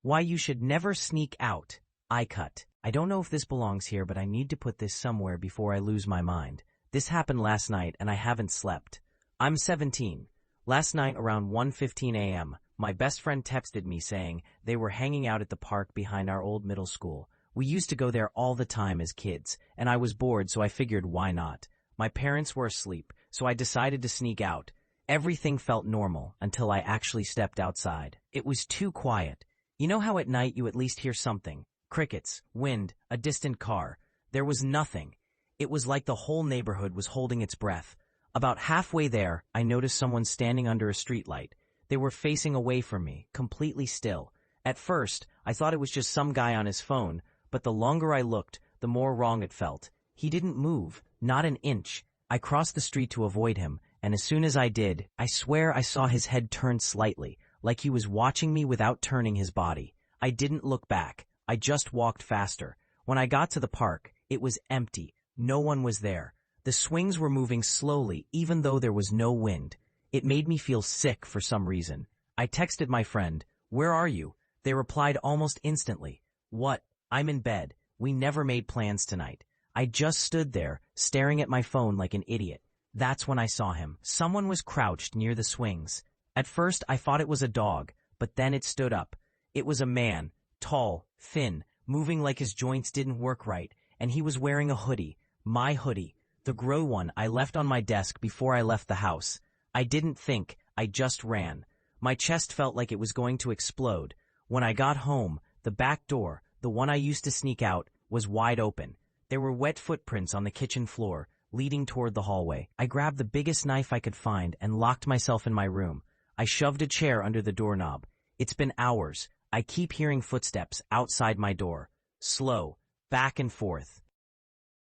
Why you should never sneak out. I cut. I don't know if this belongs here, but I need to put this somewhere before I lose my mind. This happened last night and I haven't slept. I'm 17. Last night around 1:15 a.m., my best friend texted me saying they were hanging out at the park behind our old middle school. We used to go there all the time as kids, and I was bored, so I figured why not. My parents were asleep, so I decided to sneak out. Everything felt normal until I actually stepped outside. It was too quiet. You know how at night you at least hear something? Crickets, wind, a distant car. There was nothing. It was like the whole neighborhood was holding its breath. About halfway there, I noticed someone standing under a streetlight. They were facing away from me, completely still. At first, I thought it was just some guy on his phone, but the longer I looked, the more wrong it felt. He didn't move, not an inch. I crossed the street to avoid him, and as soon as I did, I swear I saw his head turn slightly, like he was watching me without turning his body. I didn't look back. I just walked faster. When I got to the park, it was empty. No one was there. The swings were moving slowly, even though there was no wind. It made me feel sick for some reason. I texted my friend, "Where are you?" They replied almost instantly, "What? I'm in bed. We never made plans tonight." I just stood there, staring at my phone like an idiot. That's when I saw him. Someone was crouched near the swings. At first, I thought it was a dog, but then it stood up. It was a man, tall, thin, moving like his joints didn't work right, and he was wearing a hoodie. My hoodie. The gray one I left on my desk before I left the house. I didn't think, I just ran. My chest felt like it was going to explode. When I got home, the back door, the one I used to sneak out, was wide open. There were wet footprints on the kitchen floor, leading toward the hallway. I grabbed the biggest knife I could find and locked myself in my room. I shoved a chair under the doorknob. It's been hours. I keep hearing footsteps outside my door. Slow, back and forth.